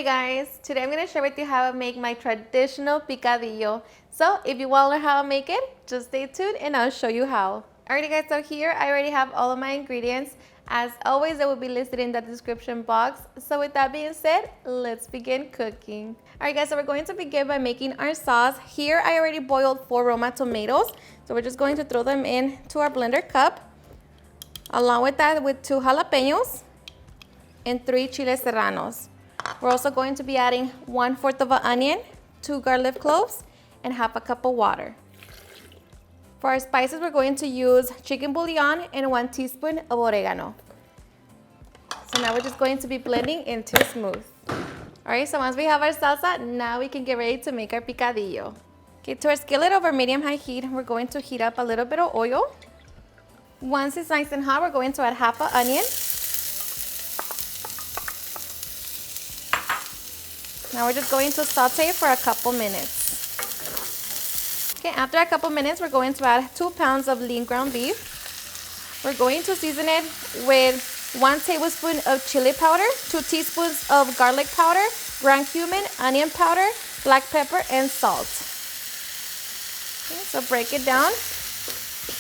Hey guys, today I'm going to share with you how I make my traditional picadillo. So if you want to learn how to make it, just stay tuned and I'll show you how. Alrighty guys, so here I already have all of my ingredients. As always, they will be listed in the description box. So with that being said, let's begin cooking. Alright guys, so we're going to begin by making our sauce. Here I already boiled 4 Roma tomatoes. So we're just going to throw them into our blender cup. Along with that, with 2 jalapeños and 3 chiles serranos. We're also going to be adding 1/4 of an onion, 2 garlic cloves, and half a cup of water. For our spices, we're going to use chicken bouillon and 1 teaspoon of oregano. So now we're just going to be blending until smooth. All right, so once we have our salsa, now we can get ready to make our picadillo. Okay, to our skillet over medium-high heat, we're going to heat up a little bit of oil. Once it's nice and hot, we're going to add half an onion. Now we're just going to saute for a couple minutes. Okay, after a couple minutes, we're going to add 2 pounds of lean ground beef. We're going to season it with 1 tablespoon of chili powder, 2 teaspoons of garlic powder, ground cumin, onion powder, black pepper, and salt. Okay, so break it down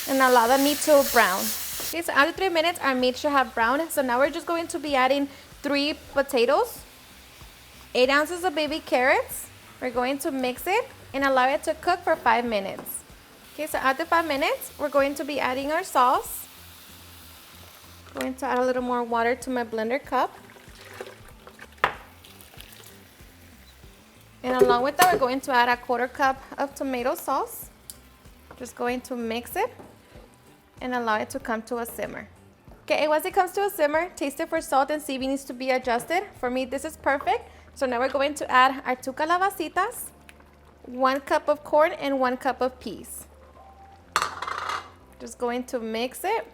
and allow the meat to brown. Okay, so after 3 minutes, our meat should have browned. So now we're just going to be adding 3 potatoes, 8 ounces of baby carrots. We're going to mix it and allow it to cook for 5 minutes. Okay, so after 5 minutes, we're going to be adding our sauce. Going to add a little more water to my blender cup. And along with that, we're going to add a 1/4 cup of tomato sauce. Just going to mix it and allow it to come to a simmer. Okay, and once it comes to a simmer, taste it for salt and see if it needs to be adjusted. For me, this is perfect. So now we're going to add our 2 calabacitas, 1 cup of corn, and 1 cup of peas. Just going to mix it.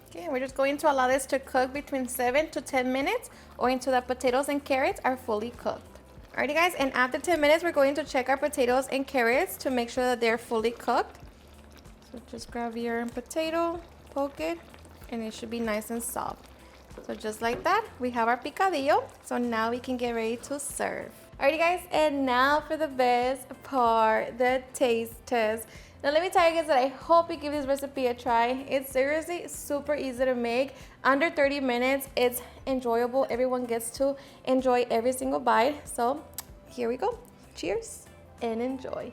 Okay, we're just going to allow this to cook between 7 to 10 minutes or until the potatoes and carrots are fully cooked. Alrighty guys, and after 10 minutes, we're going to check our potatoes and carrots to make sure that they're fully cooked. So just grab your potato, poke it, and it should be nice and soft. So just like that, we have our picadillo. So now we can get ready to serve. Alrighty guys, and now for the best part, the taste test. Now let me tell you guys that I hope you give this recipe a try. It's seriously super easy to make. Under 30 minutes, it's enjoyable. Everyone gets to enjoy every single bite. So here we go. Cheers and enjoy.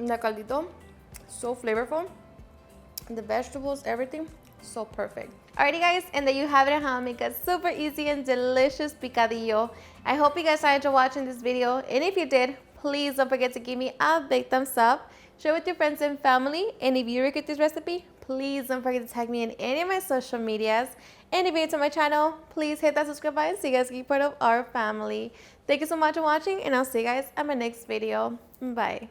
The caldito, so flavorful. The vegetables, everything, so perfect. Alrighty guys, and there you have it, how to make a super easy and delicious picadillo. I hope you guys enjoyed watching this video, and if you did, please don't forget to give me a big thumbs up. Share with your friends and family, and if you regret this recipe, please don't forget to tag me in any of my social medias. And if you're new to my channel, please hit that subscribe button so you guys can be part of our family. Thank you so much for watching, and I'll see you guys at my next video. Bye.